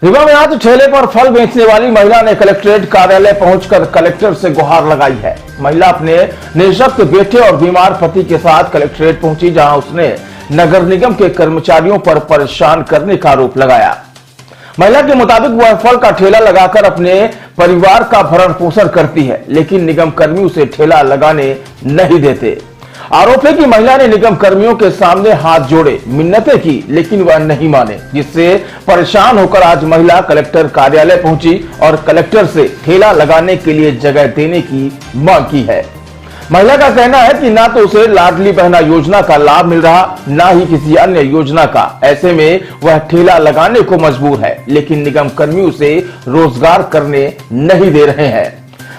रीवा में आज ठेले पर फल बेचने वाली महिला ने कलेक्ट्रेट कार्यालय पहुंचकर कलेक्टर से गुहार लगाई है। महिला अपने निःशक्त बेटे और बीमार पति के साथ कलेक्ट्रेट पहुंची, जहां उसने नगर निगम के कर्मचारियों पर परेशान करने का आरोप लगाया। महिला के मुताबिक वह फल का ठेला लगाकर अपने परिवार का भरण पोषण करती है, लेकिन निगम कर्मी उसे ठेला लगाने नहीं देते। आरोप है कि महिला ने निगम कर्मियों के सामने हाथ जोड़े मिन्नतें की, लेकिन वह नहीं माने, जिससे परेशान होकर आज महिला कलेक्टर कार्यालय पहुंची और कलेक्टर से ठेला लगाने के लिए जगह देने की मांग की है। महिला का कहना है कि ना तो उसे लाडली बहना योजना का लाभ मिल रहा, ना ही किसी अन्य योजना का। ऐसे में वह ठेला लगाने को मजबूर है, लेकिन निगम कर्मी उसे रोजगार करने नहीं दे रहे हैं।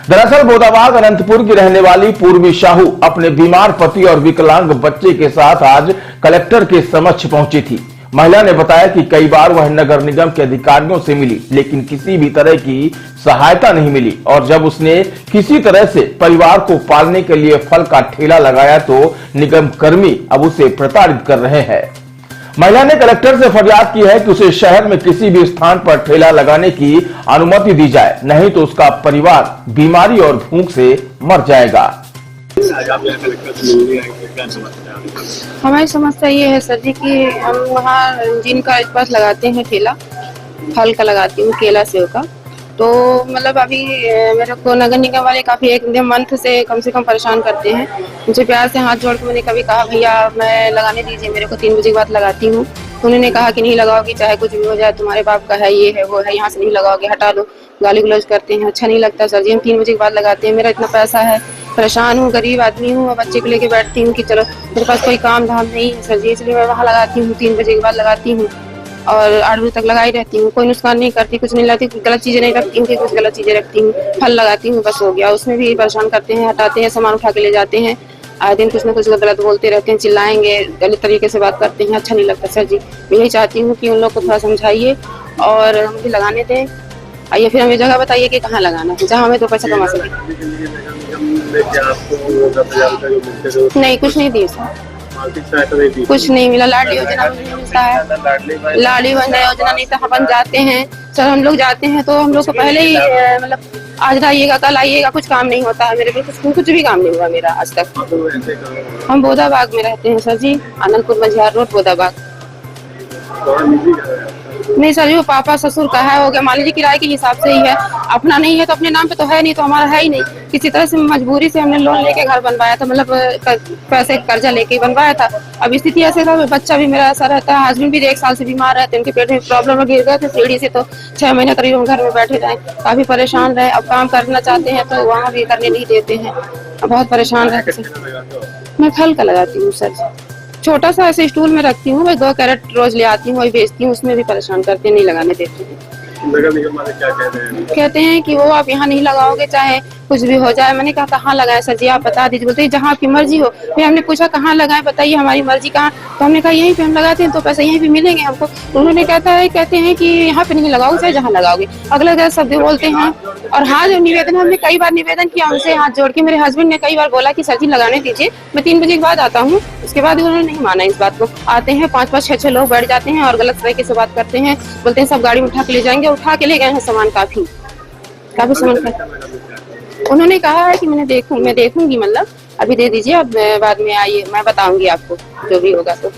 दरअसल बोदाबाग अनंतपुर की रहने वाली पूर्वी साहू अपने बीमार पति और विकलांग बच्चे के साथ आज कलेक्टर के समक्ष पहुंची थी। महिला ने बताया कि कई बार वह नगर निगम के अधिकारियों से मिली, लेकिन किसी भी तरह की सहायता नहीं मिली, और जब उसने किसी तरह से परिवार को पालने के लिए फल का ठेला लगाया तो निगम कर्मी अब उसे प्रताड़ित कर रहे हैं। महिला ने कलेक्टर से फरियाद की है कि उसे शहर में किसी भी स्थान पर ठेला लगाने की अनुमति दी जाए, नहीं तो उसका परिवार बीमारी और भूख से मर जाएगा। हमारी समस्या ये है सर जी कि हम वहाँ जिनका पास लगाते हैं ठेला, फल का लगाती हूँ, केला सेव का, तो मतलब अभी मेरे को नगर निगम वाले काफी एक मंथ से कम परेशान करते हैं। मुझे प्यार से हाथ जोड़ के मैंने कभी कहा भैया मैं लगाने दीजिए, मेरे को 3 बजे के बाद लगाती हूँ, तो उन्होंने कहा कि नहीं लगाओगी चाहे कुछ भी हो जाए, तुम्हारे बाप का है, ये है वो है, यहाँ से नहीं लगाओगे, हटा दो। गाली गलौज करते हैं, अच्छा नहीं लगता सर जी। हम 3 बजे के बाद लगाते हैं, मेरा इतना पैसा है, परेशान हूँ, गरीब आदमी हूँ, बच्चे को लेके बैठती हूँ कि चलो मेरे पास कोई काम धाम नहीं है सर जी, इसलिए मैं वहाँ लगाती हूँ, 3 बजे के बाद लगाती हूँ और 8 बजे तक लगाई रहती हूँ। कोई नुकसान नहीं करती, कुछ नहीं लाती, गलत चीजें नहीं रखती हूँ कि कुछ गलत चीजें रखती हूँ, फल लगाती हूँ, बस हो गया। उसमें भी परेशान करते हैं, हटाते हैं, सामान उठा के ले जाते हैं, आए दिन कुछ न कुछ गलत बोलते रहते हैं, चिल्लाएंगे, गलत तरीके से बात करते हैं, अच्छा नहीं लगता सर जी। मैं यही चाहती हूँ कि उन लोग को थोड़ा समझाइए और मुझे लगाने दें। आइए फिर हमें जगह बताइए कि कहाँ लगाना है, जहाँ हमें 2 पैसा कमा सके। नहीं, कुछ नहीं दी सर, कुछ नहीं मिला। लाडली योजना नहीं मिलता है, लाडली योजना नहीं तो बन जाते हैं सर। हम लोग जाते हैं तो हम लोग को पहले ही मतलब आज आइएगा कल आइएगा, कुछ काम नहीं होता है। मेरे पे कुछ भी काम नहीं हुआ मेरा आज तक। हम बोदाबाग में रहते हैं सर जी, आनंदपुर मझियार रोड, बोदाबाग। नहीं सर जी, वो पापा ससुर का है, हो गया, मान लीजिए किराए के हिसाब से ही है, अपना नहीं है तो अपने नाम पे तो है नहीं, तो हमारा है ही नहीं। किसी तरह से मजबूरी से हमने लोन लेके घर बनवाया था, मतलब पैसे कर्जा लेके बनवाया था। अब स्थिति ऐसे था, बच्चा भी मेरा ऐसा रहता है, हस्बैंड भी 1 साल से बीमार रहते हैं, उनके पेट में प्रॉब्लम गिर गए थे सीढ़ी से, तो 6 महीने करीब घर में बैठे रहे, काफी परेशान रहे। अब काम करना चाहते हैं तो वहाँ भी करने नहीं देते हैं, बहुत परेशान रहते हैं। मैं फल का लगाती हूँ सर, छोटा सा ऐसे स्टूल में रखती हूँ, 2 कैरेट रोज ले आती हूँ, वही बेचती हूँ, उसमें भी परेशान करते, नहीं लगाने देते हैं। नगर निगम वाले क्या कह रहे हैं? कहते हैं कि वो आप यहाँ नहीं लगाओगे चाहे कुछ भी हो जाए। मैंने कहा कहाँ लगाए सर जी, आप बता दीजिए। बोलते जहाँ आपकी मर्जी हो। फिर हमने पूछा कहाँ लगाए, बताइए हमारी मर्जी कहाँ, तो हमने कहा यहीं पे हम लगाते हैं तो पैसे यहीं पे मिलेंगे हमको। तो उन्होंने कहते हैं कि यहाँ पे नहीं लगाओगे चाहे जहाँ लगाओगे, अगले गलत शब्द बोलते हैं। और हाँ, जो निवेदन हमने कई बार निवेदन किया उनसे हाथ जोड़ के, मेरे हस्बैंड ने कई बार बोला कि सर जी लगाने दीजिए, मैं 3 बजे के बाद आता हूँ। उसके बाद उन्होंने नहीं माना इस बात को। आते हैं 5-5, 6-6 लोग बैठ जाते हैं और गलत तरीके से बात करते हैं, बोलते हैं सब गाड़ी में उठा के ले जाएंगे। उठा के ले गए हैं सामान, काफी सामान। उन्होंने कहा है कि मैं देखूंगी, मतलब अभी दे दीजिए, अब बाद में आइए मैं बताऊंगी आपको जो भी होगा तो।